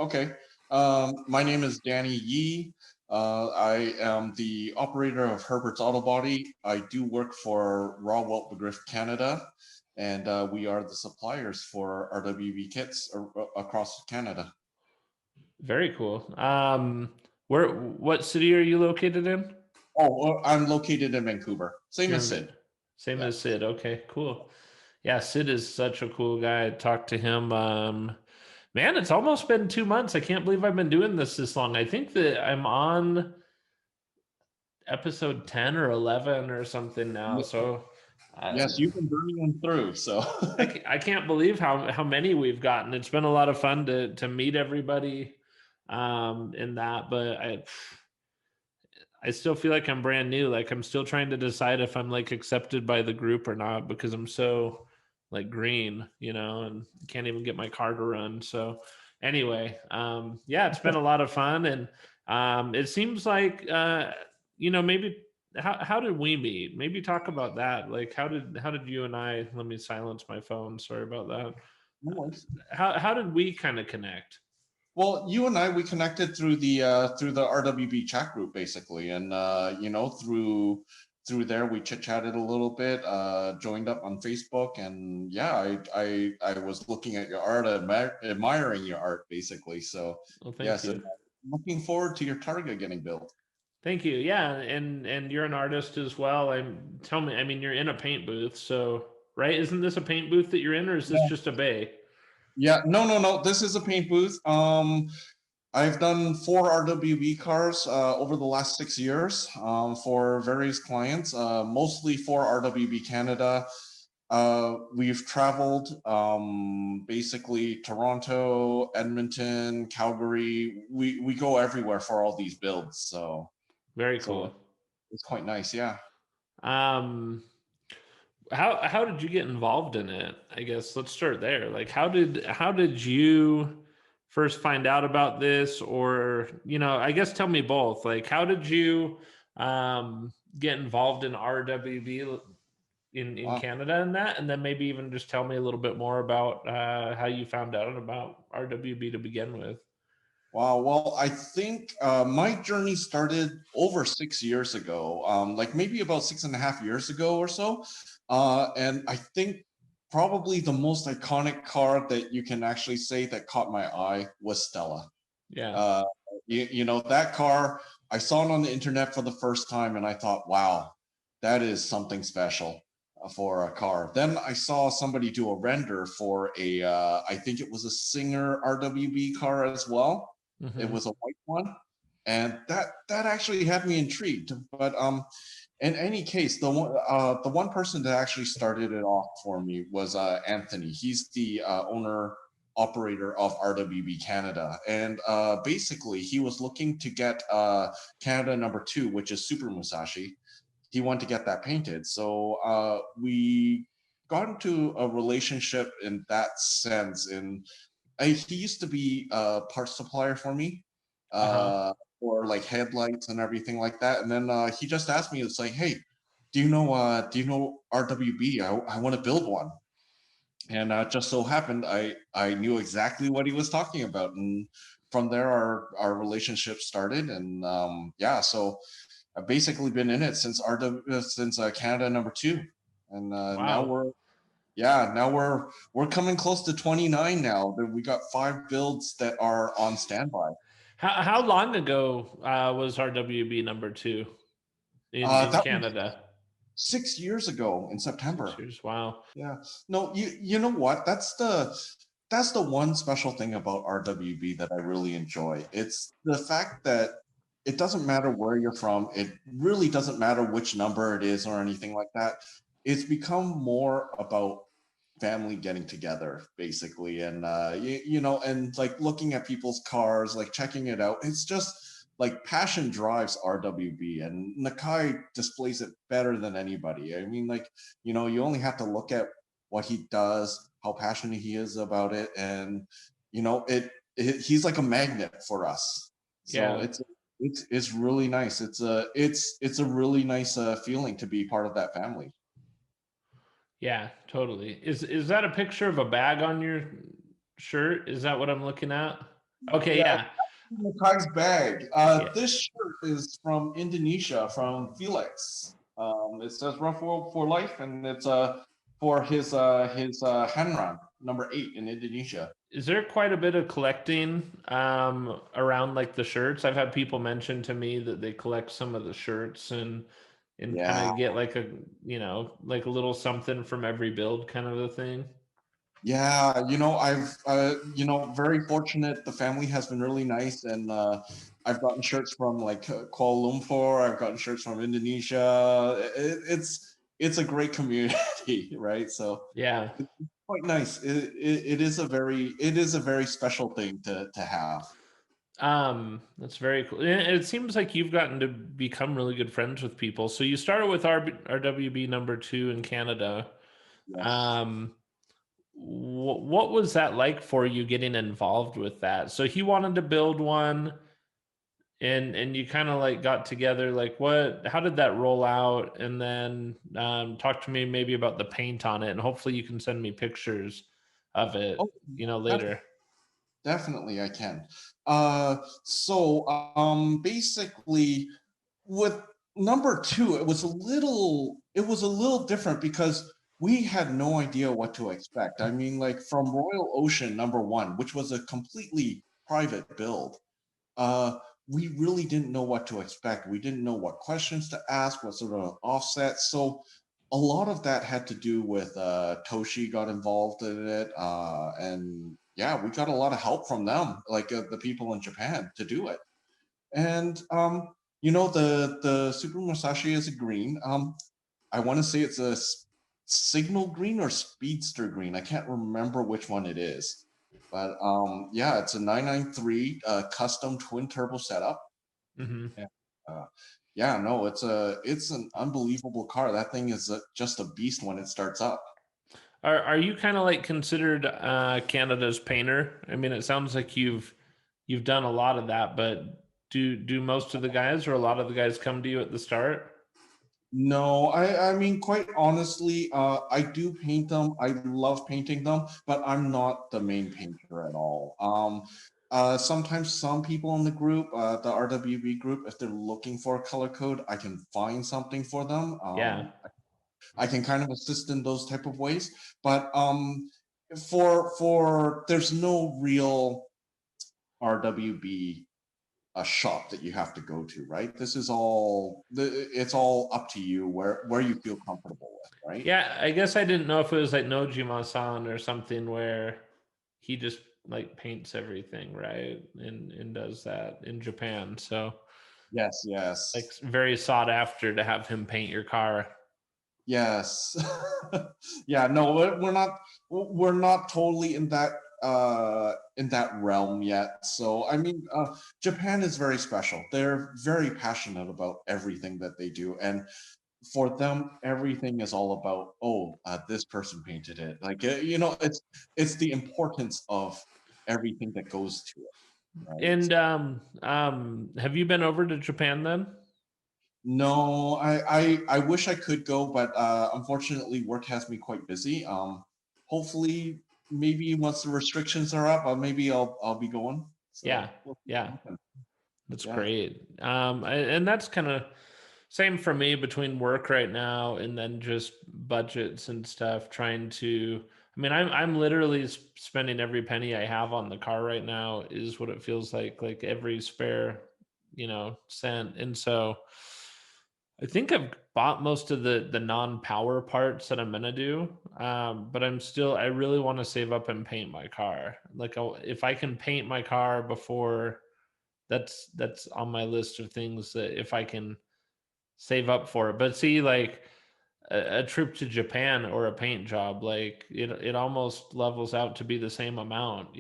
Okay. My name is Danny Yee. I am the operator of Herbert's Auto Body. I do work for rauh-weltbegriff Canada, and we are the suppliers for RWB kits across Canada. Very cool. What city are you located in? Oh, well, I'm located in Vancouver, same You're as in Sid. same Yeah. as Sid. Okay, cool. Yeah, Sid is such a cool guy. I talked to him. Man, it's almost been 2 months. I can't believe I've been doing this long. I think that I'm on episode 10 or 11 or something now. So Yes, you've been burning them through. So I can't believe how many we've gotten. It's been a lot of fun to meet everybody in that, but I still feel like I'm brand new. Like I'm still trying to decide if I'm like accepted by the group or not because I'm so like green, and can't even get my car to run. So anyway, yeah, it's been a lot of fun, and it seems like maybe how did we meet? Maybe talk about that. Like how did you and I? Let me silence my phone. Sorry about that. no worries. How did we kind of connect? Well, you and I, we connected through the RWB chat group basically, and through there we chit chatted a little bit, joined up on Facebook, and yeah, I was looking at your art, admiring your art basically. So Well, thank yes, you. and looking forward to your Targa getting built. Thank you. Yeah, and you're an artist as well. And tell me, I mean, you're in a paint booth, so right? Isn't this a paint booth that you're in, or is this just a bay? Yeah, no. This is a paint booth. I've done 4 RWB cars over the last 6 years for various clients, mostly for RWB Canada. We've traveled basically Toronto, Edmonton, Calgary. We go everywhere for all these builds. Very So cool. it's quite nice. Yeah. Um, how did you get involved in it? I guess let's start there. Like, how did you first find out about this, or I guess tell me both. Like, how did you get involved in RWB in Wow. Canada and that, and then maybe even just tell me a little bit more about how you found out about RWB to begin with. Wow. Well, I think my journey started over 6 years ago, like maybe about 6.5 years ago or so. And I think probably the most iconic car that you can actually say that caught my eye was Stella. Yeah, Uh, that car, I saw it on the internet for the first time and I thought, wow, that is something special for a car. Then I saw somebody do a render for I think it was a Singer RWB car as well. It hmm was a white one, and that actually had me intrigued. But in any case, the one person that actually started it off for me was Anthony. He's the owner operator of RWB Canada, and basically he was looking to get Canada number 2, which is Super Musashi. He wanted to get that painted, so we got into a relationship in that sense. And he used to be a parts supplier for me, uh-huh. uh, for like headlights and everything like that. And then he just asked me, it's like, hey, do you know RWB? I want to build one. And just so happened, I knew exactly what he was talking about, and from there our relationship started. And yeah, so I've basically been in it since Canada number 2, and now Wow. we're coming close to 29 now. We got 5 builds that are on standby. How long ago was RWB number 2 in That was Canada? 6 years ago in 6 September. years. Wow. Yeah. No, you know what? That's the one special thing about RWB that I really enjoy. It's the fact that it doesn't matter where you're from. It really doesn't matter which number it is or anything like that. It's become more about family getting together basically, and and like looking at people's cars, like checking it out. It's just like passion drives RWB, and Nakai displays it better than anybody. I mean, like, you only have to look at what he does, how passionate he is about it, and he's like a magnet for us. So Yeah. it's really nice. It's a really nice feeling to be part of that family. Yeah, totally. Is that a picture of a bag on your shirt? Is that what I'm looking at? Okay, Yeah, yeah, the car's bag. yeah. This shirt is from Indonesia, from Felix. It says "Rough World for Life," and it's for his Hanran #8 in Indonesia. Is there quite a bit of collecting around like the shirts? I've had people mention to me that they collect some of the shirts and kind Yeah, of get like a like a little something from every build kind of a thing. yeah. I've very fortunate. The family has been really nice, and I've gotten shirts from like Kuala Lumpur. I've gotten shirts from Indonesia. It's a great community, right? So Yeah. it's quite nice. It is a very special thing to have. That's very cool. And it seems like you've gotten to become really good friends with people. So you started with RWB #2 in Canada. Yes. Um, what was that like for you getting involved with that? So he wanted to build one and you kind of like got together, like how did that roll out? And then talk to me maybe about the paint on it, and hopefully you can send me pictures of it, Oh, later. definitely, I can. So basically, with #2, it was a little different because we had no idea what to expect. I mean, like from Royal Ocean #1, which was a completely private build, uh, we really didn't know what to expect. We didn't know what questions to ask, what sort of offset. So a lot of that had to do with Toshi got involved in it, and yeah, we got a lot of help from them, like the people in Japan, to do it. And the Super Musashi is a green. I want to say it's a signal green or speedster green. I can't remember which one it is, but yeah, it's a 993 custom twin turbo setup. Hmm. Yeah, uh, yeah, no, it's an unbelievable car. That thing is just a beast when it starts up. Are you kind of like considered Canada's painter? I mean, it sounds like you've done a lot of that, but do most of the guys or a lot of the guys come to you at the start? No, I mean, quite honestly, I do paint them. I love painting them, but I'm not the main painter at all. Sometimes some people in the group, the RWB group, if they're looking for a color code, I can find something for them. Yeah. I can kind of assist in those type of ways, but for there's no real RWB a shop that you have to go to, right? It's all up to you where you feel comfortable with, right? Yeah, I guess I didn't know if it was like Nojima-san or something where he just like paints everything, right? And does that in Japan. So Yes, like yes, very sought after to have him paint your car. yes. Yeah, no, we're not totally in that realm yet. So I mean, Japan is very special. They're very passionate about everything that they do, and for them, everything is all about, oh, this person painted it. Like it's the importance of everything that goes to it, right? And have you been over to Japan then? No, I wish I could go, but unfortunately, work has me quite busy. Hopefully, maybe once the restrictions are up, maybe I'll be going. Yeah. So we'll see Yeah. what happens. That's Yeah. great. And that's kind of same for me between work right now and then just budgets and stuff. Trying to, I mean, I'm literally spending every penny I have on the car right now is what it feels like every spare, cent. And so I think I've bought most of the non-power parts that I'm gonna do. But I really want to save up and paint my car. Like if I can paint my car before that's on my list of things that if I can save up for it. But see, like a trip to Japan or a paint job, like it almost levels out to be the same amount.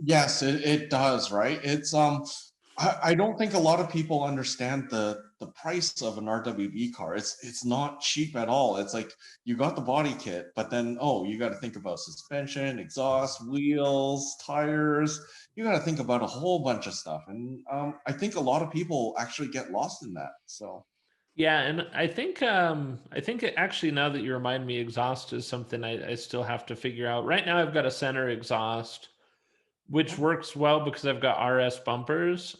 Yes, it does, right? I don't think a lot of people understand the price of an RWB car. It's not cheap at all. It's like you got the body kit, but then you got to think about suspension, exhaust, wheels, tires. You got to think about a whole bunch of stuff, and I think a lot of people actually get lost in that. So Yeah, and I think actually now that you remind me, exhaust is something I still have to figure out. Right now I've got a center exhaust. which works well because I've got RS bumpers.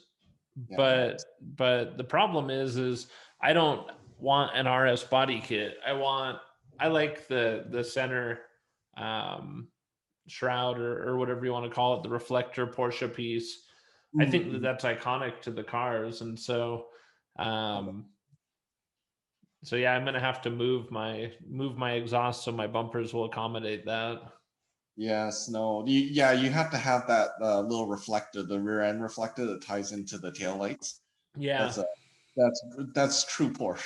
Yeah, But nice. the problem is I don't want an RS body kit. I like the center um, shroud or whatever you want to call it, the reflector Porsche piece. I think Mm-hmm. that's iconic to the cars, and Okay. um, so yeah, I'm gonna have to move my exhaust so my bumpers will accommodate that. Yes, no. Yeah, you have to have that little reflector, the rear end reflector that ties into the taillights. Yeah, That's a that's that's true Porsche.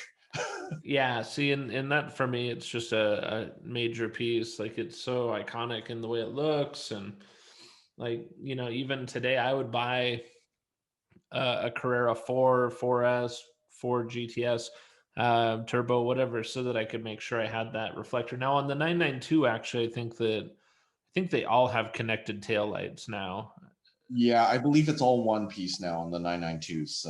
yeah. See, and that for me, it's just a major piece. Like it's so iconic in the way it looks, and like even today, I would buy a Carrera 4, 4S, 4 GTS, turbo, whatever, so that I could make sure I had that reflector. Now on the 992, actually, I think they all have connected tail lights now. Yeah, I believe it's all one piece now on the 992s.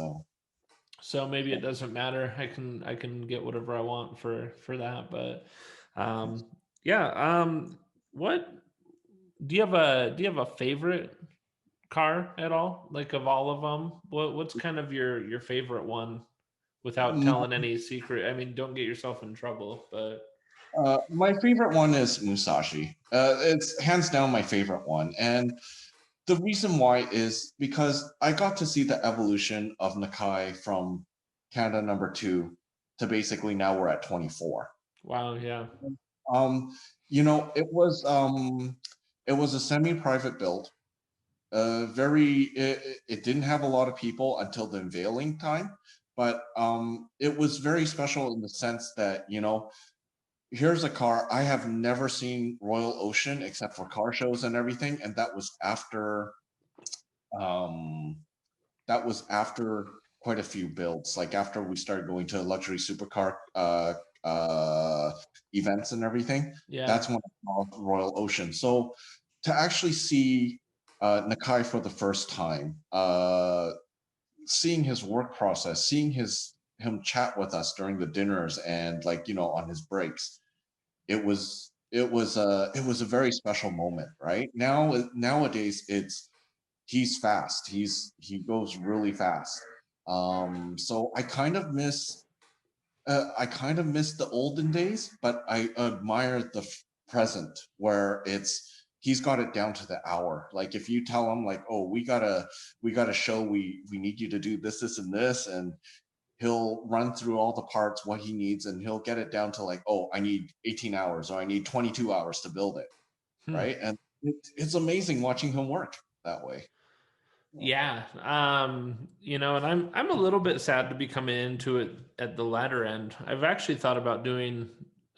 So maybe it doesn't matter. I can get whatever I want for that. But um, yeah. What do you have a favorite car at all? Like of all of them, what's kind of your favorite one? Without Mm, telling any secret. I mean, don't get yourself in trouble, but my favorite one is Musashi. It's hands down my favorite one, and the reason why is because I got to see the evolution of Nakai from Canada number 2 to basically now we're at 24. wow, yeah. Um, it was a semi-private build. It didn't have a lot of people until the unveiling time, but it was very special in the sense that here's a car I have never seen Royal Ocean except for car shows and everything, and um, that was after quite a few builds. Like after we started going to luxury supercar uh, events and everything, Yeah. that's when I saw Royal Ocean. So to actually see Nakai for the first time, seeing his work process, seeing him chat with us during the dinners and on his breaks, it was a very special moment. Right now, nowadays he's fast. He goes really fast. So I kind of miss the olden days, but I admire the present where he's got it down to the hour. Like if you tell him like, oh, we got a show, we need you to do this, this, and this, and he'll run through all the parts, what he needs, and he'll get it down to like, oh, I need 18 hours or I need 22 hours to build it, Hmm. right? And it's amazing watching him work that way. Yeah. And I'm a little bit sad to be coming into it at the latter end. I've actually thought about doing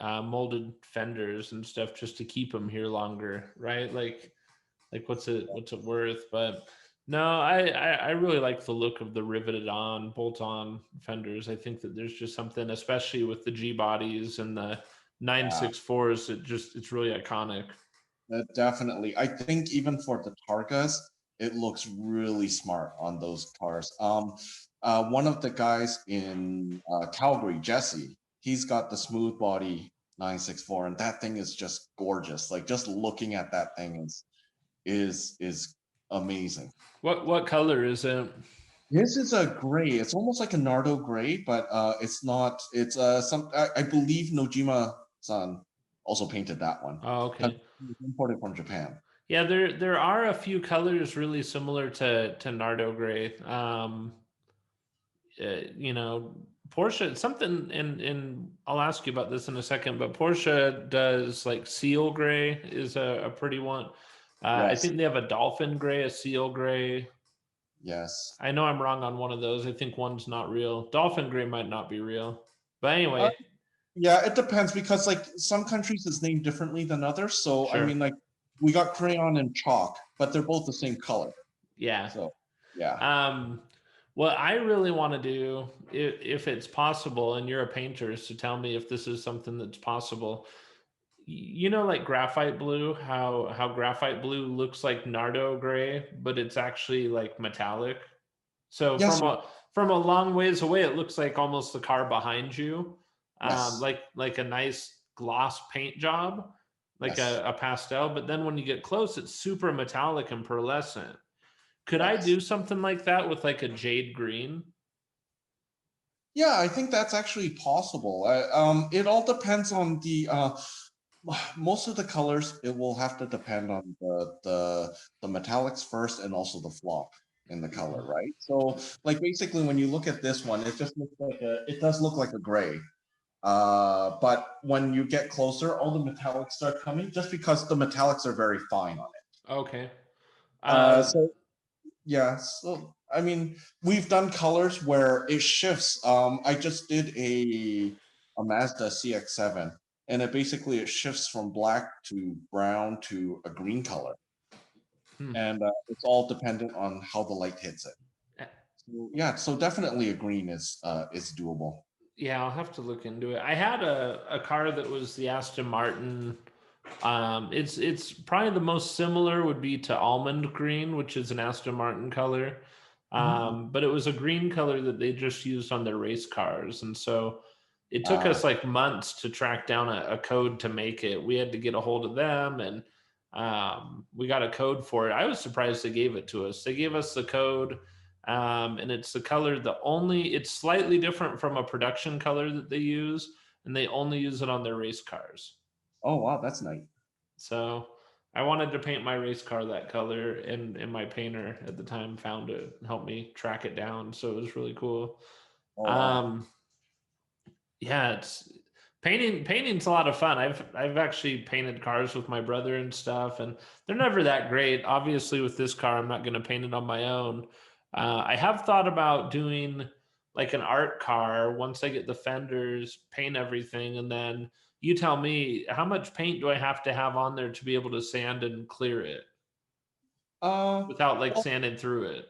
molded fenders and stuff just to keep them here longer, right? Like what's it worth? But no, I really like the look of the riveted on, bolt on fenders. I think that there's just something, especially with the G bodies and the Yeah. 964s, it's really iconic. Definitely. I think even for the Targas, it looks really smart on those cars. One of the guys in Calgary, Jesse, he's got the smooth body 964, and that thing is just gorgeous. Like just looking at that thing is amazing. What color is it? This is a gray. It's almost like a Nardo gray, but it's not. It's some. I believe Nojima-san also painted that one Oh, because okay. it was imported from Japan. Yeah, there are a few colors really similar to Nardo gray. You know, Porsche something, and I'll ask you about this in a second, but Porsche does like seal gray is a pretty one. I Yes. think they have a dolphin gray, a seal gray. Yes. I know I'm wrong on one of those. I think one's not real. Dolphin gray might not be real. But Uh, anyway, yeah, it depends because like some countries is named differently than others. So I sure. mean, like we got crayon and chalk, but they're both the same color. Yeah. So yeah. Um, what I really want to do, if it's possible, and you're a painter, is to tell me if this is something that's possible. Like graphite blue, how graphite blue looks like Nardo gray, but it's actually like metallic. So Yes. from a long ways away, it looks like almost the car behind you, Yes. like a nice gloss paint job. like Yes. a pastel, but then when you get close, it's super metallic and pearlescent. Could I Yes. do something like that with like a jade green? Yeah, I think that's actually possible. It all depends on the most of the colors. It will have to depend on the metallics first, and also the flop in the color, right? So, like basically, when you look at this one, it just looks like it does look like a gray. But when you get closer, all the metallics start coming, just because the metallics are very fine on it. Okay. So yeah, so I mean, we've done colors where it shifts. I just did a Mazda Cx7, and it shifts from black to brown to a green color, hmm. and it's all dependent on how the light hits it. So, yeah, so definitely a green is doable. Yeah, I'll have to look into it. I had a car that was the Aston Martin. It's probably the most similar would be to almond green, which is an Aston Martin color. Mhm. But it was a green color that they just used on their race cars, and so it took Uh, us like months to track down a code to make it. We had to get a hold of them, and we got a code for it. I was surprised they gave it to us. They gave us the code. And it's the color, it's slightly different from a production color that they use, and they only use it on their race cars. oh wow, that's nice. So I wanted to paint my race car that color, and my painter at the time found it and helped me track it down. So it was really cool. Oh wow. Um, yeah, it's painting's a lot of fun. I've actually painted cars with my brother and stuff, and they're never that great. Obviously, with this car, I'm not going to paint it on my own. I have thought about doing like an art car once I get the fenders, paint everything, and then you tell me how much paint do I have to have on there to be able to sand and clear it Uh, without like well, sanding through it.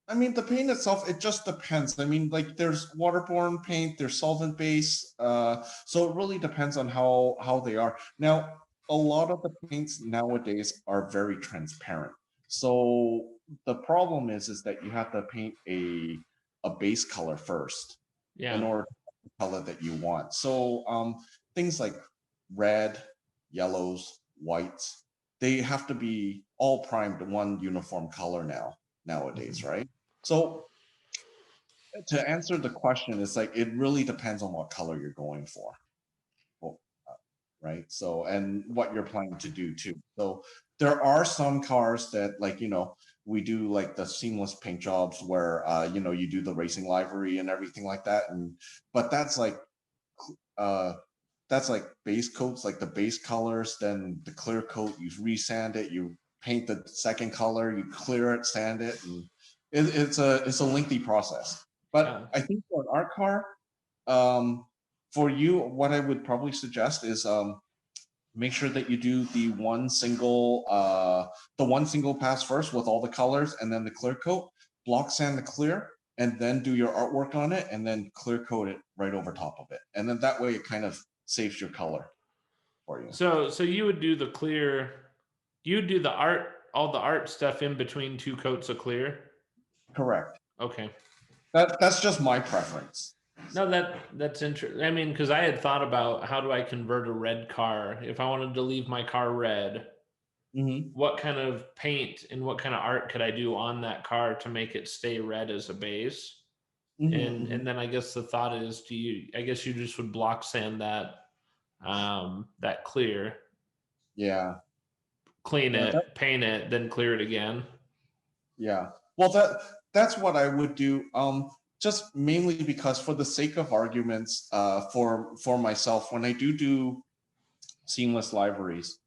I mean, the paint itself, it just depends. I mean, like there's waterborne paint, there's solvent base. So it really depends on how they are. Now, a lot of the paints nowadays are very transparent. So the problem is that you have to paint a base color first in Yeah. order to get the color that you want. So things like red, yellows, whites, they have to be all primed one uniform color nowadays, Mhm. right? So to answer the question, it's like it really depends on what color you're going for, well, right? So and what you're planning to do too. So there are some cars that like we do like the seamless paint jobs where you do the racing livery and everything like that, and but uh that's like base coats, like the base colors, then the clear coat, you resand it, you paint the second color, you clear it, sand it, and it's a lengthy process. But Yeah. I think for an art car, um, for you, what I would probably suggest is make sure that you do the one single pass first with all the colors, and then the clear coat, block sand the clear, and then do your artwork on it, and then clear coat it right over top of it, and then that way it kind of saves your color for you. So you would do the clear, you would do the art, all the art stuff in between two coats of clear. Correct. Okay. That's just my preference. No, that's interesting. I mean, because I had thought about how do I convert a red car if I wanted to leave my car red. Hmm. What kind of paint and what kind of art could I do on that car to make it stay red as a base? Hmm. And then I guess the thought is, I guess you just would block sand that clear, Yeah. clean Yeah. it, paint it, then clear it again. Yeah. Well, that's what I would do. Just mainly because for the sake of arguments, for myself, when I do seamless liveries,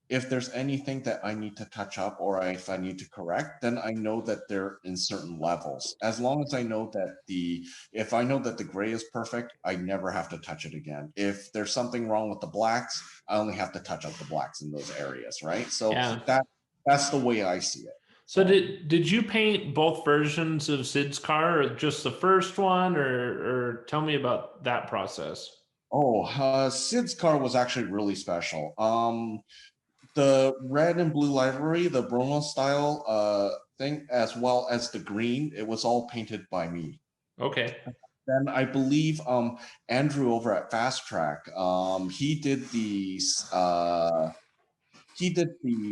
if there's anything that I need to touch up or if I need to correct, then I know that they're in certain levels. As long as I know that if I know that the gray is perfect, I never have to touch it again. If there's something wrong with the blacks, I only have to touch up the blacks in those areas, right? So Yeah. that's the way I see it. So So. did you paint both versions of Sid's car, or just the first one, or tell me about that process? Oh, Sid's car was actually really special. The red and blue livery, the Bromo style thing, as well as the green, it was all painted by me. Okay. then I believe Andrew over at Fast Track, he did the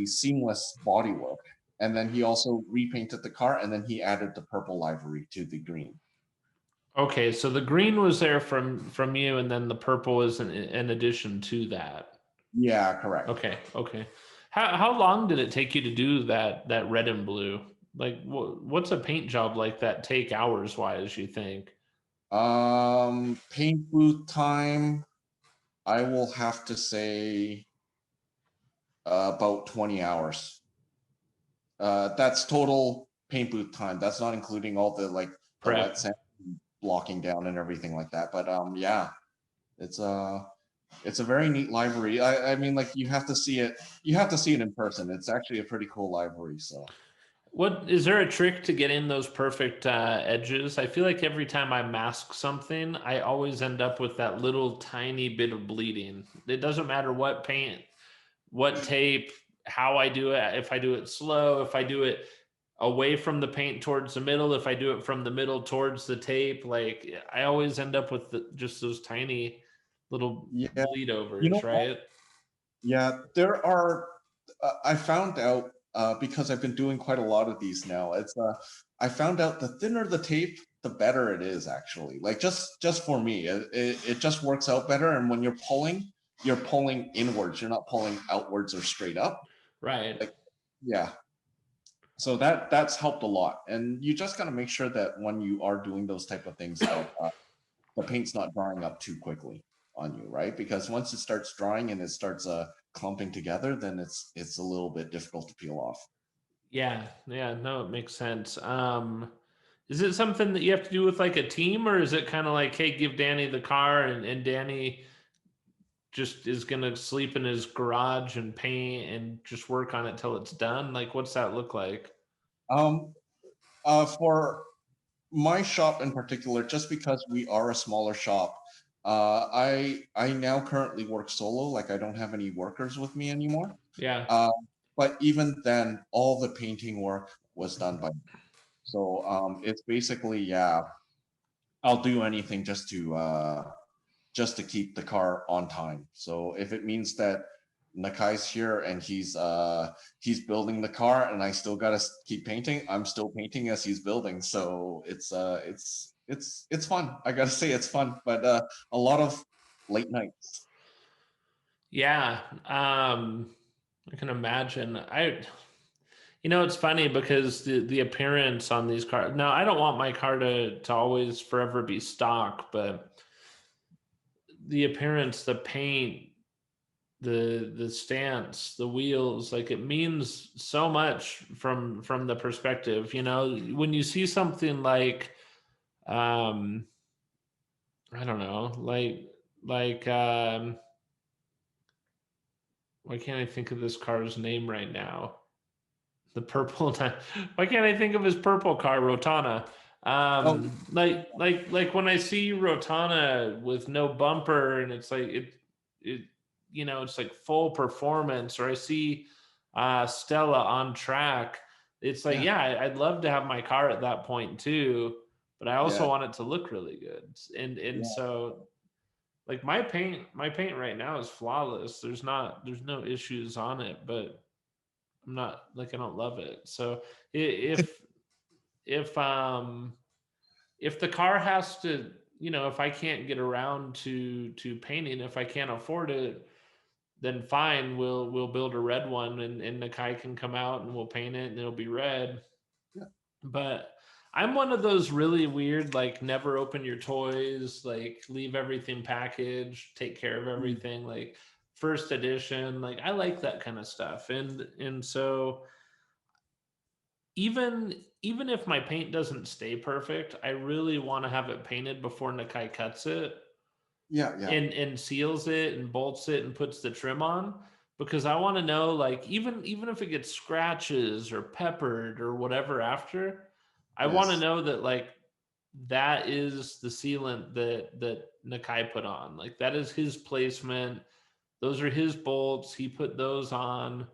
seamless bodywork, and then he also repainted the car, and then he added the purple livery to the green. Okay, so the green was there from you, and then the purple was in addition to that. Yeah, correct. Okay, okay. How long did it take you to do that red and blue? Like, what's a paint job like that take hours wise, you think? Paint booth time, I will have to say about 20 hours. That's total paint booth time. That's not including all the like the Prep. wet sand blocking down and everything like that. But yeah, it's a very neat library. I mean, like you have to see it. You have to see it in person. It's actually a pretty cool library. So. What is there a trick to getting those perfect edges? I feel like every time I mask something, I always end up with that little tiny bit of bleeding. It doesn't matter what paint, what tape, how I do it. If I do it slow, if I do it away from the paint towards the middle, if I do it from the middle towards the tape, like I always end up with just those tiny little Yeah, bleed you overs, know what? right? Yeah, there are. I found out because I've been doing quite a lot of these now. I found out the thinner the tape, the better it is actually. Like just for me, it just works out better. And when you're pulling inwards. You're not pulling outwards or straight up. Right. Like yeah. So that's helped a lot. And you just got to make sure that when you are doing those type of things, that the paint's not drying up too quickly on you, right? Because once it starts drying and it starts clumping together, then it's a little bit difficult to peel off. Yeah, yeah, no, it makes sense. Is it something that you have to do with like a team, or is it kind of like, hey, give Danny the car and Danny just is gonna sleep in his garage and paint and just work on it till it's done? Like, what's that look like? Um, for my shop in particular, just because we are a smaller shop, I now currently work solo. Like I don't have any workers with me anymore. Yeah, Uh, but even then, all the painting work was done by me. So it's basically yeah, I'll do anything just to keep the car on time. So if it means that Nakai's here and he's building the car and I still gotta keep painting, I'm still painting as he's building. So it's fun. I gotta say it's fun, but a lot of late nights. yeah. I can imagine. It's funny because the appearance on these cars. Now, I don't want my car to always forever be stock, but the appearance, the paint, the stance, the wheels, like it means so much from the perspective. When you see something like um I don't know, like why can't I think of this car's name right now? The purple why can't I think of his purple car, Rotana? Oh Like when I see Rotana with no bumper and it's like it it's like full performance, or I see Stella on track, it's like, yeah, yeah, I'd love to have my car at that point too, but I also yeah, want it to look really good. And yeah. so like my paint right now is flawless. There's no issues on it, but I'm not like, I don't love it. So if if um if the car has to, if I can't get around to painting, if I can't afford it, then fine, we'll build a red one, and Nakai can come out and we'll paint it and it'll be red. Yeah. But I'm one of those really weird, like never open your toys, like leave everything packaged, take care of Mm. everything, like first edition. Like I like that kind of stuff. And so even if my paint doesn't stay perfect, I really want to have it painted before Nakai cuts it Yeah, yeah, and seals it and bolts it and puts the trim on, because I want to know, like, even if it gets scratches or peppered or whatever after, I want to yes. know that, like, that is the sealant that Nakai put on. Like that is his placement. Those are his bolts. He put those on.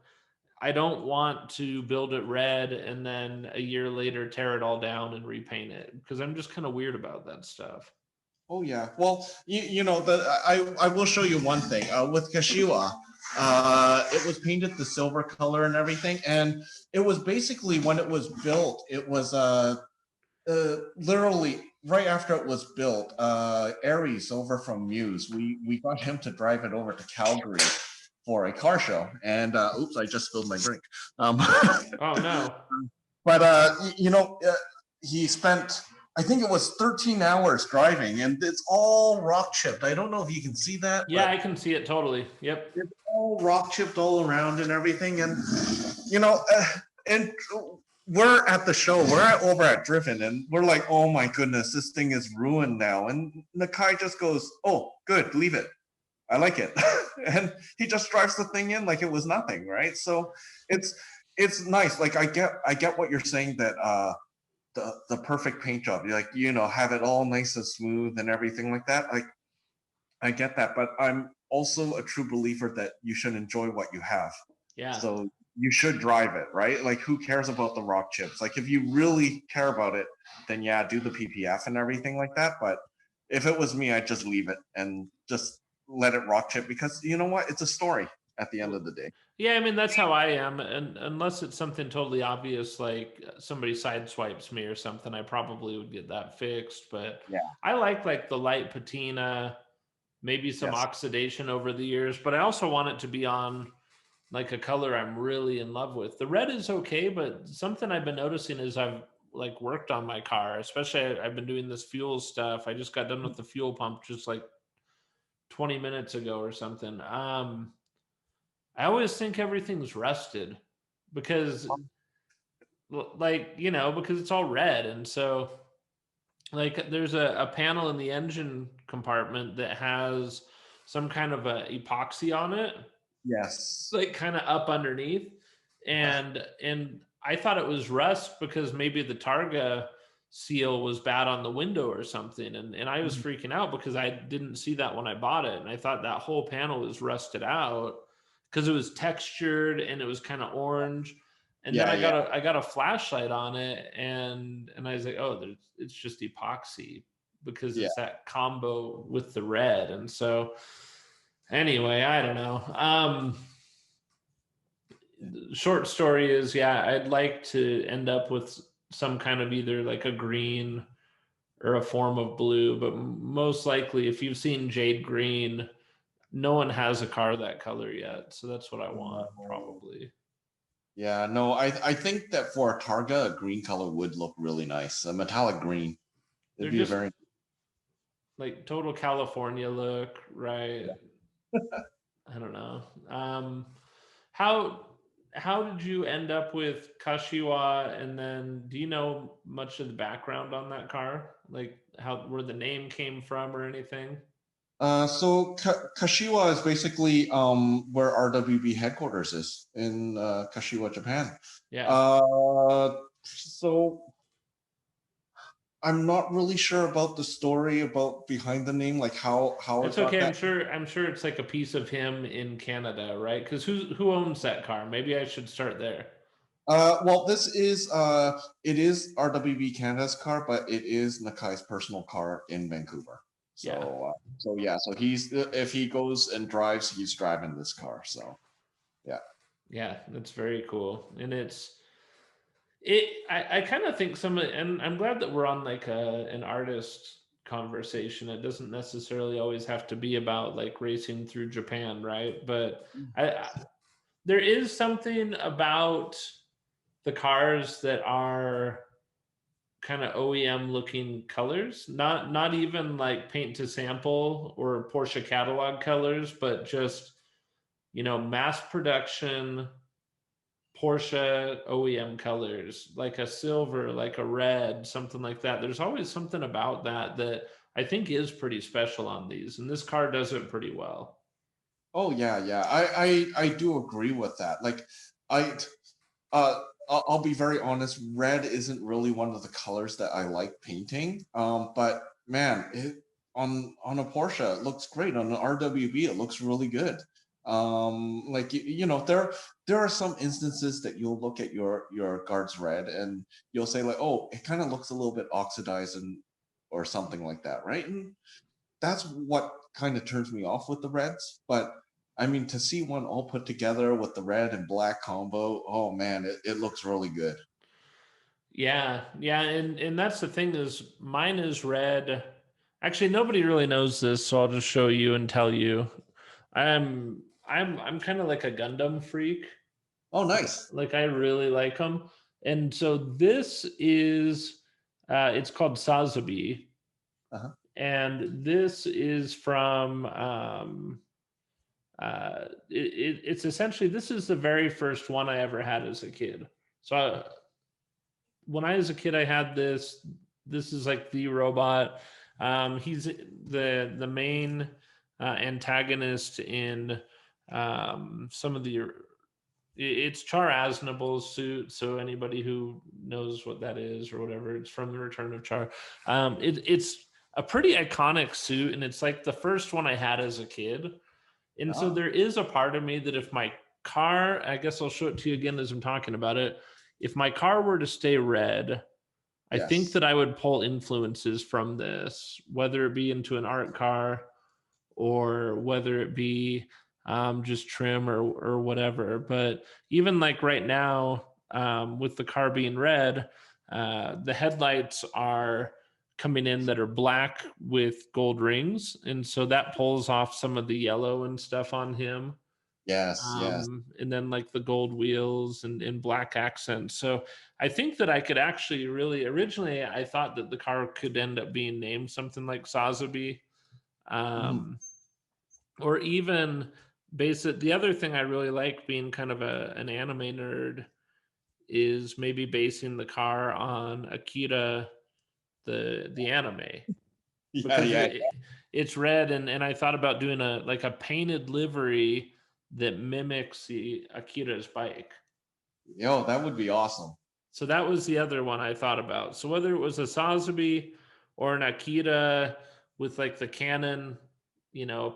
I don't want to build it red and then a year later tear it all down and repaint it, because I'm just kind of weird about that stuff. Oh yeah. Well, I will show you one thing. With Kashiwa, it was painted the silver color and everything, and it was basically when it was built, it was literally right after it was built. Aries over from Muse, we got him to drive it over to Calgary for a car show, and oops, I just spilled my drink. Oh no. But he spent, I think it was 13 hours driving, and it's all rock chipped. I don't know if you can see that. Yeah, I can see it totally. Yep. It's all rock chipped all around and everything, and and we're at the show. We're over at Driven, and we're like, oh my goodness, this thing is ruined now. And Nakai just goes, oh, good, leave it. I like it. And he just drives the thing in like it was nothing, right? So it's nice. Like I get what you're saying, that the perfect paint job. You like, have it all nice and smooth and everything like that. Like I get that, but I'm also a true believer that you should enjoy what you have. Yeah. So you should drive it, right? Like who cares about the rock chips? Like if you really care about it, then yeah, do the PPF and everything like that. But if it was me, I'd just leave it and just let it rock chip, because you know what? It's a story at the end of the day. Yeah, I mean, that's how I am. And unless it's something totally obvious, like somebody sideswipes me or something, I probably would get that fixed. But Yeah. I like the light patina, maybe some Yes. oxidation over the years, but I also want it to be on like a color I'm really in love with. The red is okay, but something I've been noticing is I've like worked on my car, especially I've been doing this fuel stuff. I just got done with the fuel pump just like 20 minutes ago or something. I always think everything's rusted because because it's all red. And so like there's a panel in the engine compartment that has some kind of a epoxy on it. Yes. Like kind of up underneath. And I thought it was rust because maybe the Targa seal was bad on the window or something. And I was freaking out because I didn't see that when I bought it. And I thought that whole panel was rusted out because it was textured and it was kind of orange. And then I got a flashlight on it, and I was like, oh, it's just epoxy because it's that combo with the red. And so anyway, I don't know. Short story is, I'd like to end up with some kind of either like a green or a form of blue, but most likely, if you've seen jade green, no one has a car that color yet. So that's what I want, probably. Yeah, no, I think that for a Targa, a green color would look really nice. A metallic green. It'd be a very like total California look, right? Yeah. I don't know. How did you end up with Kashiwa, and then do you know much of the background on that car, like where the name came from or anything? So Kashiwa is basically where RWB headquarters is, in Kashiwa, Japan. Yeah. So I'm not really sure about the story about behind the name, like how it's okay. I'm sure it's like a piece of him in Canada, right? Because who owns that car? Maybe I should start there. Well, this is it is RWB Canada's car, but it is Nakai's personal car in Vancouver. So so he's, if he goes and drives, he's driving this car. So yeah, that's very cool. And I kind of think and I'm glad that we're on like an artist conversation. It doesn't necessarily always have to be about like racing through Japan, right? But there is something about the cars that are kind of OEM looking colors, not even like paint to sample or Porsche catalog colors, but just mass production Porsche OEM colors, like a silver, like a red, something like that. There's always something about that I think is pretty special on these, and this car does it pretty well. Oh yeah. I do agree with that. Like I'll be very honest. Red isn't really one of the colors that I like painting. But man, on a Porsche, it looks great. On an RWB, it looks really good. Like there are some instances that you'll look at your guards red and you'll say like, oh, it kind of looks a little bit oxidized or something like that, right? And that's what kind of turns me off with the reds. But I mean, to see one all put together with the red and black combo, oh man, it looks really good. Yeah, yeah, and that's the thing is mine is red. Actually, nobody really knows this, so I'll just show you and tell you. I'm kind of like a Gundam freak. Oh, nice. Like I really like them. And so this is it's called Sazabi, Uh-huh. and this is from it's essentially this is the very first one I ever had as a kid. So when I was a kid, I had this. This is like the robot. He's the main antagonist in some of the. It's Char Aznabul's suit. So anybody who knows what that is or whatever, it's from the Return of Char. It's a pretty iconic suit, and it's like the first one I had as a kid. And so Oh, there is a part of me that if my car, I guess I'll show it to you again as I'm talking about it. If my car were to stay red, I think yes. that I would pull influences from this, whether it be into an art car or whether it be just trim or whatever. But even like right now, with the car being red, the headlights are coming in that are black with gold rings. And so that pulls off some of the yellow and stuff on him. Yes, yes. And then like the gold wheels and black accents. So I think that I could actually really originally I thought that the car could end up being named something like Sazabi, Mhm. um, or even basic. The other thing I really like being kind of an anime nerd is maybe basing the car on Akira, the anime, Yeah, because yeah. it's red and I thought about doing a like a painted livery that mimics the Akira's bike. Yo, that would be awesome. So that was the other one I thought about. So whether it was a Sazabi or an Akira with like the Canon,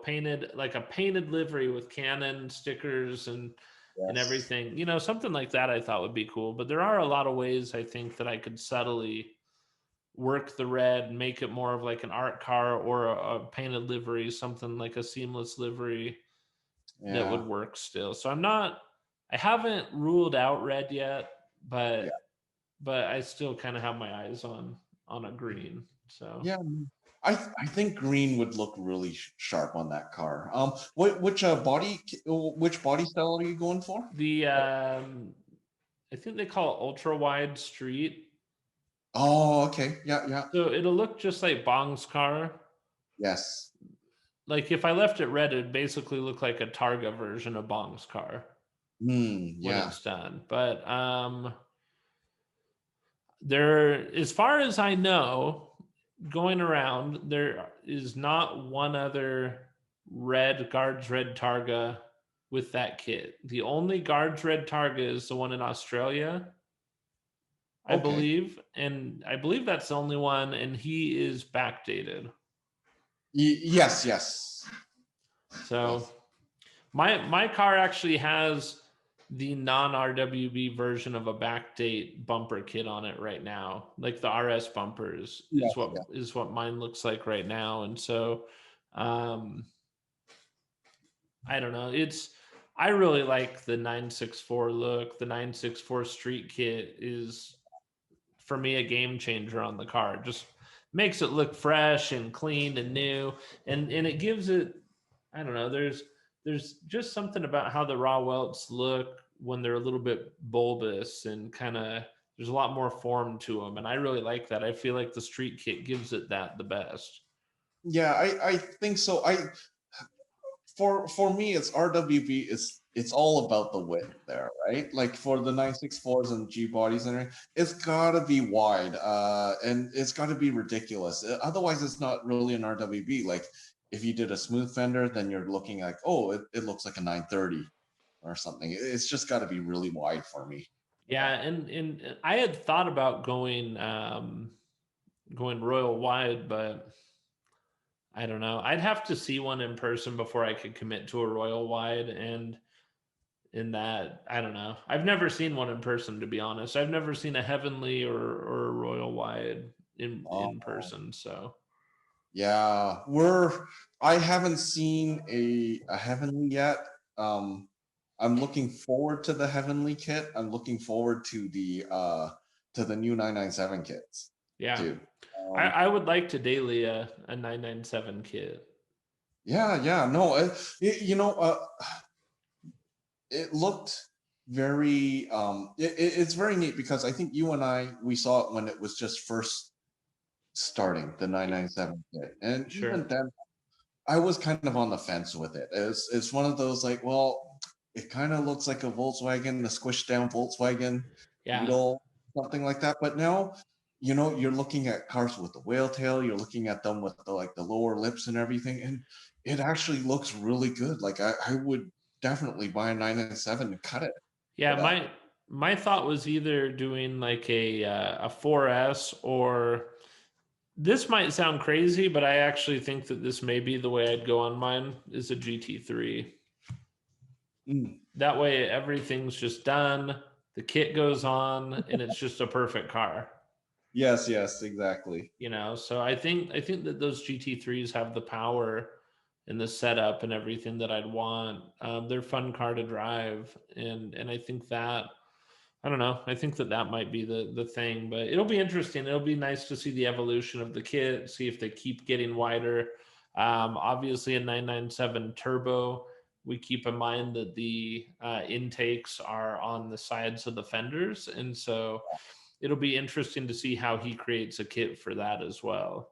painted like a painted livery with Canon stickers and Yes. everything, something like that I thought would be cool. But there are a lot of ways I think that I could subtly work the red, make it more of like an art car or a painted livery, something like a seamless livery that would Yeah. work still. So I haven't ruled out red yet, Yeah. but I still kind of have my eyes on a green. So Yeah. I think green would look really sharp on that car. Which body style are you going for? the I think they call it ultra wide street. Oh, okay. Yeah, yeah. So it'll look just like Bong's car. Yes. Like if I left it red, it'd basically look like a Targa version of Bong's car when Yeah. it's done. But there, as far as I know, going around, there is not one other guards red Targa with that kit. The only guards red Targa is the one in Australia, I Okay. believe, and I believe that's the only one, and he is backdated. Yes, yes. So Yes. my car actually has the non RWB version of a backdate bumper kit on it right now. Like the RS bumpers is Yes, yes. what mine looks like right now. And so um I don't know. I really like the 964 look. The 964 street kit is for me a game changer on the car. It just makes it look fresh and clean and new, and it gives it. I don't know. There's just something about how the raw welts look when they're a little bit bulbous and kind of there's a lot more form to them, and I really like that. I feel like the street kit gives it that the best. Yeah, I think so. For me, it's RWB is it's all about the width there, right? Like for the 964s and G bodies and everything, it's gotta be wide, and it's gotta be ridiculous. Otherwise, it's not really an RWB. Like if you did a smooth fender, then you're looking like, oh, it looks like a 930 or something. It's just gotta be really wide for me. Yeah, and I had thought about going royal wide, but I don't know. I'd have to see one in person before I could commit to a royal wide, and in that, I don't know. I've never seen one in person, to be honest. I've never seen a heavenly or a royal wide in person. So yeah, I haven't seen a Heavenly yet. I'm looking forward to the Heavenly kit. I'm looking forward to the new 997 kits yeah, too. I would like to daily a 997 kit. Yeah, no, it looked very it's very neat because I think you and we saw it when it was just first starting the 997 kit, and Sure. even then I was kind of on the fence with it. It's one of those like, well, it kind of looks like a Volkswagen, the squished down Volkswagen Yeah. Beetle, something like that. But now, you're looking at cars with the whale tail, you're looking at them with the lower lips and everything, and it actually looks really good. Like I would definitely buy a 997 and cut it Yeah, for that. my thought was either doing like a 4S, or this might sound crazy, but I actually think that this may be the way I'd go on mine, is a GT3. Mm. That way everything's just done, the kit goes on, and it's just a perfect car. Yes, exactly. So I think that those GT3s have the power and the setup and everything that I'd want. They're fun car to drive, and I think that, I don't know, I think that that might be the thing. But it'll be interesting. It'll be nice to see the evolution of the kit, see if they keep getting wider. Obviously a 997 turbo, we keep in mind that the intakes are on the sides of the fenders, and so it'll be interesting to see how he creates a kit for that as well.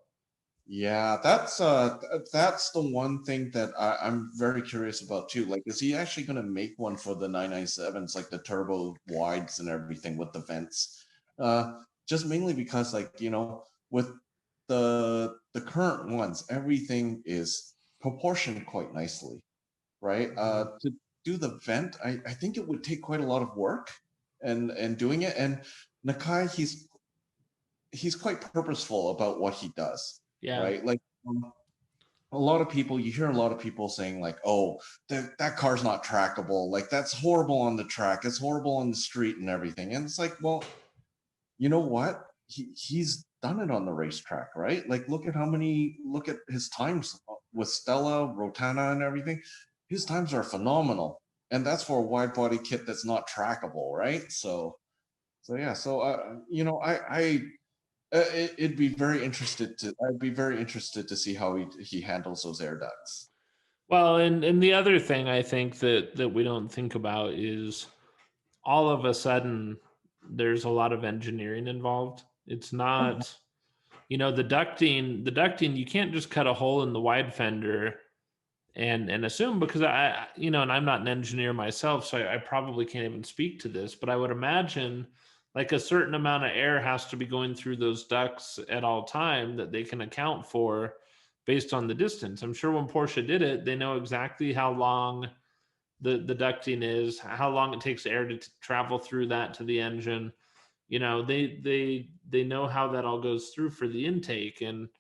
Yeah, that's the one thing that I'm very curious about too. Like, is he actually going to make one for the 997s, like the turbo wides and everything with the vents? Just mainly because, like, with the current ones, everything is proportioned quite nicely, right? To do the vent, I think it would take quite a lot of work and doing it. And Nakai, he's quite purposeful about what he does, Yeah. right? Like, a lot of people, you hear a lot of people saying like, "Oh, that car's not trackable. Like, that's horrible on the track. It's horrible on the street and everything." And it's like, well, you know what? He's done it on the racetrack, right? Like, look at his times with Stella, Rotana, and everything. His times are phenomenal, and that's for a wide body kit that's not trackable, right? So yeah, so it'd be very interested to. I'd be very interested to see how he handles those air ducts. Well, and the other thing I think that we don't think about is, all of a sudden there's a lot of engineering involved. It's not, the ducting, you can't just cut a hole in the wide fender and assume, because and I'm not an engineer myself, so I probably can't even speak to this, but I would imagine like a certain amount of air has to be going through those ducts at all time that they can account for based on the distance. I'm sure when Porsche did it, they know exactly how long the ducting is, how long it takes air to travel through that to the engine. They know how that all goes through for the intake. And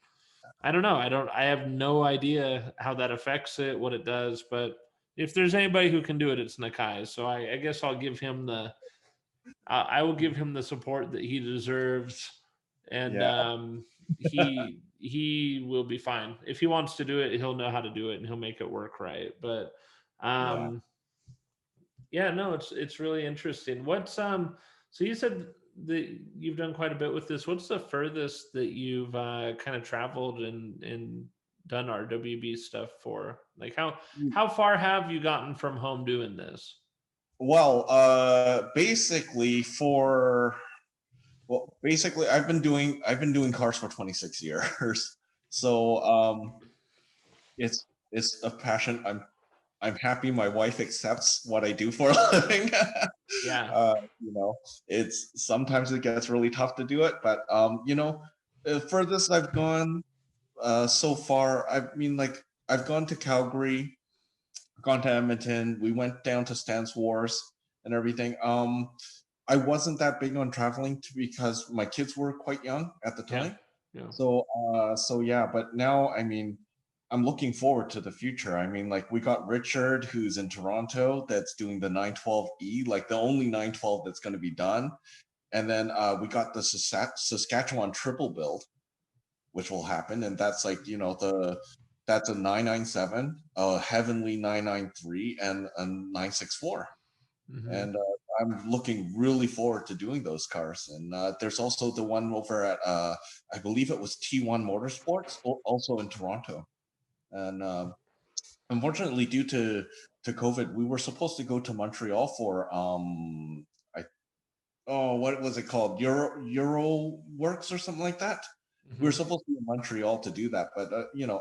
I don't know. I have no idea how that affects it, what it does. But if there's anybody who can do it, it's Nakai. So I guess I'll give him I will give him the support that he deserves, and Yeah, he will be fine. If he wants to do it, he'll know how to do it, and he'll make it work right. But yeah. um, yeah, no, it's really interesting. So you said that you've done quite a bit with this. What's the furthest that you've kind of traveled and done RWB stuff for? Like, how far have you gotten from home doing this? Well, basically, I've been doing cars for 26 years. So it's a passion. I'm happy my wife accepts what I do for a living. Yeah. uh, it's sometimes it gets really tough to do it, but furthest I've gone so far, I mean, like, I've gone to Calgary, gone to Edmonton. We went down to Stance Wars and everything. I wasn't that big on traveling because my kids were quite young at the Yeah. time. Yeah. So yeah, but now, I mean, I'm looking forward to the future. I mean, like, we got Richard, who's in Toronto, that's doing the 912E, like the only 912 that's going to be done. And then we got the Saskatchewan triple build. which will happen, and that's like that's a 997, a Heavenly 993, and a 964. Mm-hmm. And I'm looking really forward to doing those cars. And there's also the one over at I believe it was T1 Motorsports, also in Toronto. And unfortunately, due to COVID, we were supposed to go to Montreal for what was it called, Euro Works or something like that. Mm-hmm. We were supposed to be in Montreal to do that, but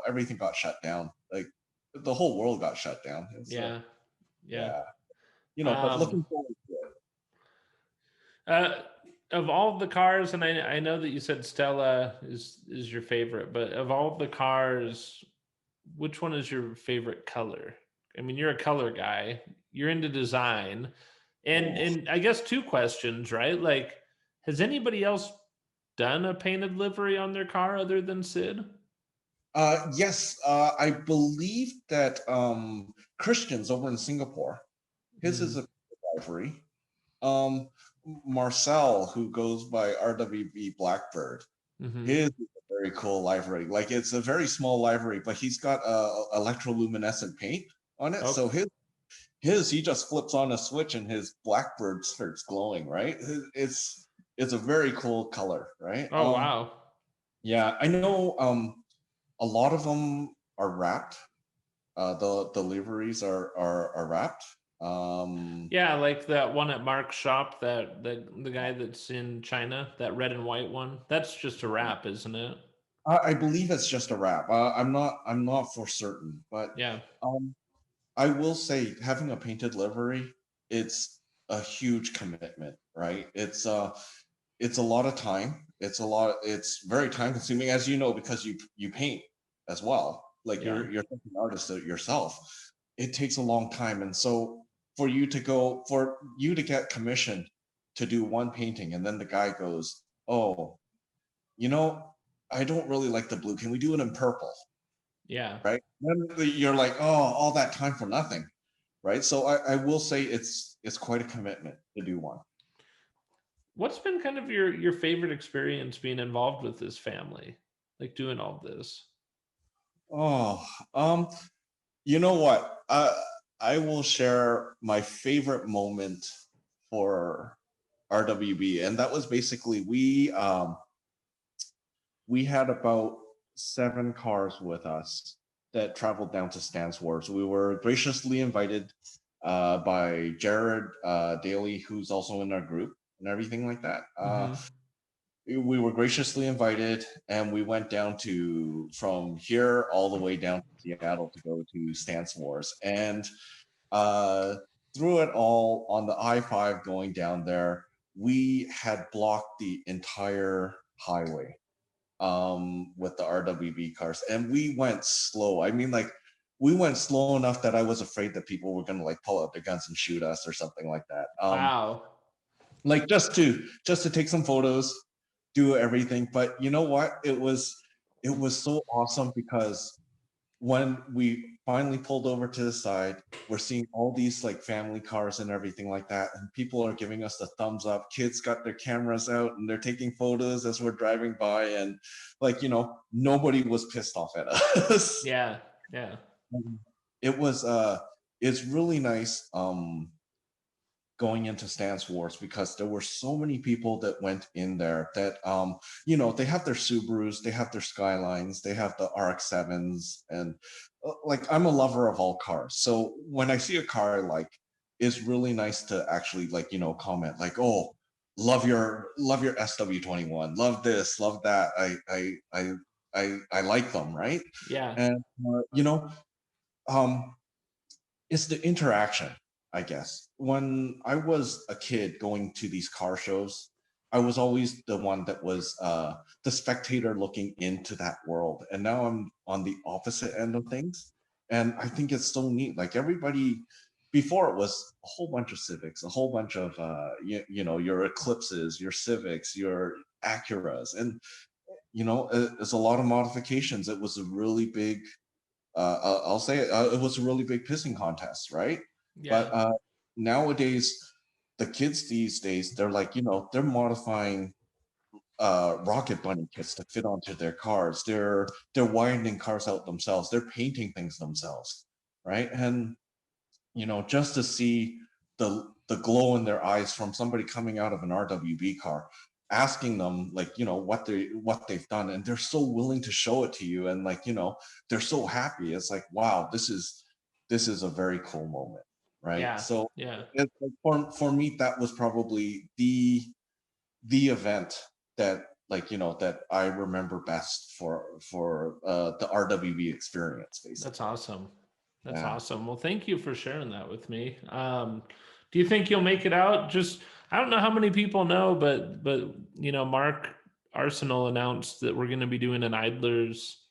everything got shut down. Like the whole world got shut down. Yeah. But looking forward to it. Of all the cars, and I know that you said Stella is your favorite, but of all the cars, which one is your favorite color? I mean, you're a color guy. You're into design, and I guess two questions, right? Like, has anybody else done a painted livery on their car other than Sid? Yes, I believe that Christian's over in Singapore. His is a livery. Marcel, who goes by RWB Blackbird, his is a very cool livery. Like, it's a very small livery, but he's got electroluminescent paint on it. Okay. So he just flips on a switch and his Blackbird starts glowing, right? It's a very cool color, right? Oh, wow. Yeah, I know a lot of them are wrapped. The liveries are wrapped. Yeah, like that one at Mark's shop, that the guy that's in China, that red and white one. That's just a wrap, isn't it? I believe it's just a wrap. I'm not for certain, but yeah. I will say, having a painted livery, it's a huge commitment, right? It's a lot of time. It's very time consuming, as you know, because you paint as well. Like, you're an artist yourself. It takes a long time, and so for you to get commissioned to do one painting, and then the guy goes, "Oh, I don't really like the blue. Can we do it in purple?" Yeah. Right. Then you're like, "Oh, all that time for nothing." Right. So I will say it's quite a commitment to do one. What's been kind of your favorite experience being involved with this family, like doing all this? Oh, you know what? I will share my favorite moment for RWB, and that was basically we had about 7 cars with us that traveled down to Stance Wars. We were graciously invited by Jared Daly, who's also in our group and everything like that. We were graciously invited, and we went down from here all the way down to Seattle to go to Stance Wars. And through it all, on the I-5 going down there, we had blocked the entire highway with the RWB cars, and we went slow. I mean, like, we went slow enough that I was afraid that people were going to like pull out their guns and shoot us or something like that. Wow. Like, just to take some photos, do everything. But you know what? It was so awesome, because when we finally pulled over to the side, we're seeing all these like family cars and everything like that, and people are giving us the thumbs up. Kids got their cameras out and they're taking photos as we're driving by, and like, nobody was pissed off at us. Yeah. It was it's really nice going into Stance Wars, because there were so many people that went in there that they have their Subarus, they have their Skylines, they have the RX-7s, and like, I'm a lover of all cars. So when I see a car I like, it's really nice to actually like, comment like, "Oh, love your SW21, love this, love that. I like them," right? Yeah. And it's the interaction, I guess. When I was a kid going to these car shows, I was always the one that was the spectator looking into that world. And now I'm on the opposite end of things. And I think it's so neat. Like, everybody, before it was a whole bunch of Civics, a whole bunch of, your Eclipses, your Civics, your Acuras. And, it's a lot of modifications. It was a really big, I'll say it was a really big pissing contest, right? Yeah. But nowadays, the kids these days, they're like, they're modifying rocket bunny kits to fit onto their cars. They're winding cars out themselves. They're painting things themselves, right? And just to see the glow in their eyes from somebody coming out of an RWB car, asking them like what they've done, and they're so willing to show it to you, and like they're so happy. It's like, wow, this is a very cool moment, right? Yeah. So Yeah. for me, that was probably the event that that I remember best for the RWB experience, basically. That's awesome. That's Yeah. awesome. Well, thank you for sharing that with me. Do you think you'll make it out? Just, I don't know how many people know, but Mark Arsenal announced that we're going to be doing an Idlers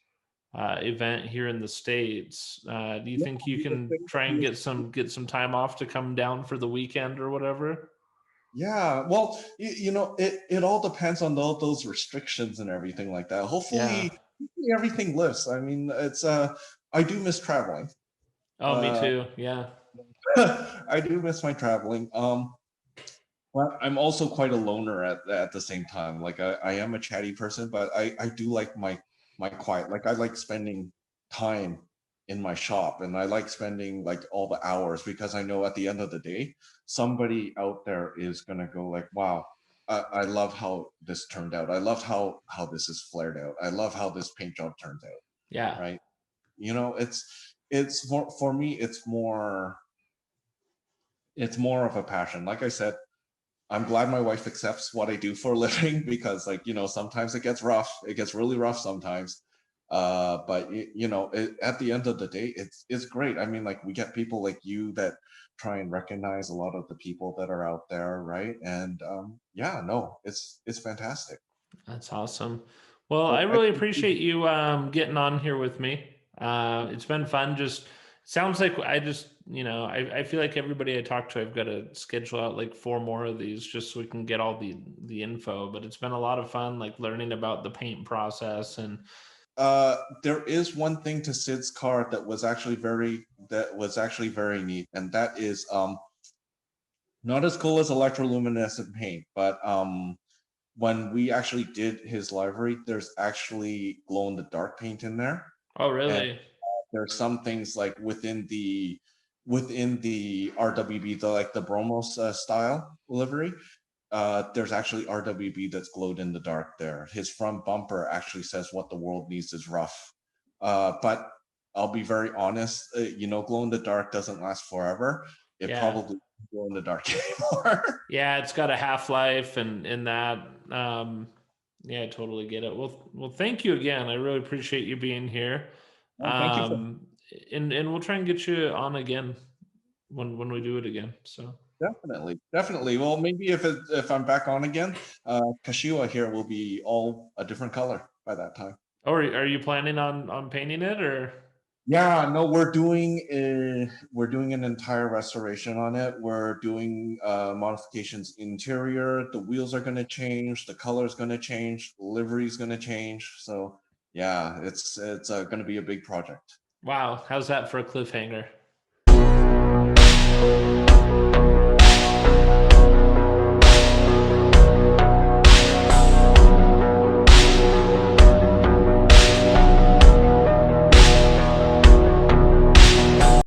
event here in the States. Do you think you can try and get some time off to come down for the weekend or whatever? Yeah, well, it all depends on all those restrictions and everything like that. Yeah. Hopefully everything lifts. I mean, I do miss traveling. Oh, me Uh, too. Yeah. I do miss my traveling. But I'm also quite a loner at the same time. Like I am a chatty person, but I do like my quiet. Like I like spending time in my shop, and I like spending like all the hours, because I know at the end of the day, somebody out there is gonna go like, wow, I love how this turned out. I love how this is flared out. I love how this paint job turns out. Yeah. Right? It's for me, it's more of a passion. Like I said, I'm glad my wife accepts what I do for a living, because sometimes it gets rough. It gets really rough sometimes. But at the end of the day, it's great. I mean, like, we get people like you that try and recognize a lot of the people that are out there, right? And yeah, no, it's fantastic. That's awesome. Well, I So really appreciate you getting on here with me. It's been fun. Just sounds like I just, I feel like everybody I talk to, I've got to schedule out like 4 more of these just so we can get all the info. But it's been a lot of fun, like learning about the paint process. And there is one thing to Sid's car that was actually very neat, and that is not as cool as electroluminescent paint, but when we actually did his livery, there's actually glow in the dark paint in there. oh, And really? there's some things like within the RWB, the Bromos style livery. There's actually RWB that's glowed in the dark there. His front bumper actually says what the world needs is rough. But I'll be very honest, glow in the dark doesn't last forever. It Yeah. probably doesn't glow in the dark anymore. Yeah, it's got a half-life and in that. Yeah, I totally get it. Well, thank you again. I really appreciate you being here. Well, thank you for And we'll try and get you on again when we do it again. So, definitely. Well, maybe if I'm back on again, Kashiwa here will be all a different color by that time. or are you planning on painting it or? Yeah, no, we're doing an entire restoration on it. We're doing modifications interior. The wheels are going to change. The color is going to change. The livery is going to change. So yeah, it's going to be a big project. Wow, how's that for a cliffhanger?